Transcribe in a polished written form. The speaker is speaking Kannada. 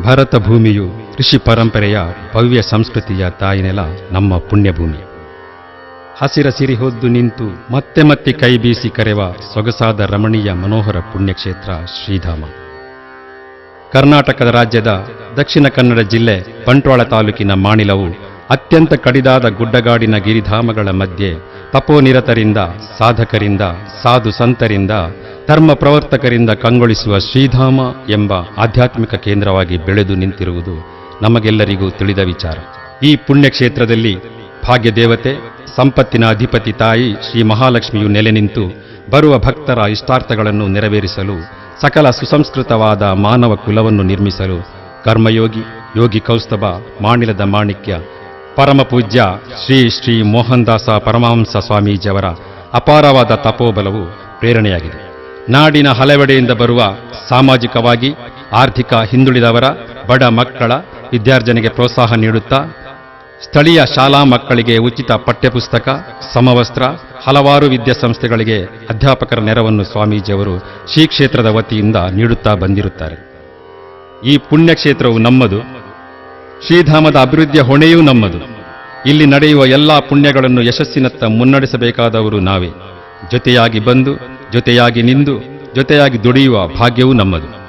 ಭಾರತ ಭೂಮಿಯು ಋಷಿ ಪರಂಪರೆಯ ಭವ್ಯ ಸಂಸ್ಕೃತಿಯ ತಾಯಿನೆಲ ನಮ್ಮ ಪುಣ್ಯಭೂಮಿ. ಹಸಿರ ಸಿರಿ ಹೊದ್ದು ನಿಂತು ಮತ್ತೆ ಮತ್ತೆ ಕೈ ಬೀಸಿ ಕರೆವ ಸೊಗಸಾದ ರಮಣೀಯ ಮನೋಹರ ಪುಣ್ಯಕ್ಷೇತ್ರ ಶ್ರೀಧಾಮ. ಕರ್ನಾಟಕದ ರಾಜ್ಯದ ದಕ್ಷಿಣ ಕನ್ನಡ ಜಿಲ್ಲೆ ಬಂಟ್ವಾಳ ತಾಲೂಕಿನ ಮಾಣಿಲವು ಅತ್ಯಂತ ಕಡಿದಾದ ಗುಡ್ಡಗಾಡಿನ ಗಿರಿಧಾಮಗಳ ಮಧ್ಯೆ ತಪೋನಿರತರಿಂದ, ಸಾಧಕರಿಂದ, ಸಾಧು ಸಂತರಿಂದ, ಧರ್ಮ ಪ್ರವರ್ತಕರಿಂದ ಕಂಗೊಳಿಸುವ ಶ್ರೀಧಾಮ ಎಂಬ ಆಧ್ಯಾತ್ಮಿಕ ಕೇಂದ್ರವಾಗಿ ಬೆಳೆದು ನಿಂತಿರುವುದು ನಮಗೆಲ್ಲರಿಗೂ ತಿಳಿದ ವಿಚಾರ. ಈ ಪುಣ್ಯಕ್ಷೇತ್ರದಲ್ಲಿ ಭಾಗ್ಯದೇವತೆ, ಸಂಪತ್ತಿನ ಅಧಿಪತಿ ತಾಯಿ ಶ್ರೀ ಮಹಾಲಕ್ಷ್ಮಿಯು ನೆಲೆ ನಿಂತು ಬರುವ ಭಕ್ತರ ಇಷ್ಟಾರ್ಥಗಳನ್ನು ನೆರವೇರಿಸಲು, ಸಕಲ ಸುಸಂಸ್ಕೃತವಾದ ಮಾನವ ಕುಲವನ್ನು ನಿರ್ಮಿಸಲು ಕರ್ಮಯೋಗಿ ಯೋಗಿ ಕೌಸ್ತಭ ಮಾಣಿಲದ ಮಾಣಿಕ್ಯ ಪರಮಪೂಜ್ಯ ಶ್ರೀ ಶ್ರೀ ಮೋಹನದಾಸ ಪರಮಹಂಸ ಸ್ವಾಮೀಜಿಯವರ ಅಪಾರವಾದ ತಪೋಬಲವು ಪ್ರೇರಣೆಯಾಗಿದೆ. ನಾಡಿನ ಹಲವೆಡೆಯಿಂದ ಬರುವ ಸಾಮಾಜಿಕವಾಗಿ ಆರ್ಥಿಕ ಹಿಂದುಳಿದವರ ಬಡ ಮಕ್ಕಳ ವಿದ್ಯಾರ್ಜನೆಗೆ ಪ್ರೋತ್ಸಾಹ ನೀಡುತ್ತಾ ಸ್ಥಳೀಯ ಶಾಲಾ ಮಕ್ಕಳಿಗೆ ಉಚಿತ ಪಠ್ಯಪುಸ್ತಕ, ಸಮವಸ್ತ್ರ, ಹಲವಾರು ವಿದ್ಯಾಸಂಸ್ಥೆಗಳಿಗೆ ಅಧ್ಯಾಪಕರ ನೆರವನ್ನು ಸ್ವಾಮೀಜಿಯವರು ಶ್ರೀ ಕ್ಷೇತ್ರದ ವತಿಯಿಂದ ನೀಡುತ್ತಾ ಬಂದಿರುತ್ತಾರೆ. ಈ ಪುಣ್ಯಕ್ಷೇತ್ರವು ನಮ್ಮದು, ಶ್ರೀಧಾಮದ ಅಭಿವೃದ್ಧಿಯ ಹೊಣೆಯೂ ನಮ್ಮದು. ಇಲ್ಲಿ ನಡೆಯುವ ಎಲ್ಲಾ ಪುಣ್ಯಗಳನ್ನು ಯಶಸ್ಸಿನತ್ತ ಮುನ್ನಡೆಸಬೇಕಾದವರು ನಾವೇ. ಜೊತೆಯಾಗಿ ಬಂದು, ಜೊತೆಯಾಗಿ ನಿಂದು, ಜೊತೆಯಾಗಿ ದುಡಿಯುವ ಭಾಗ್ಯವೂ ನಮ್ಮದು.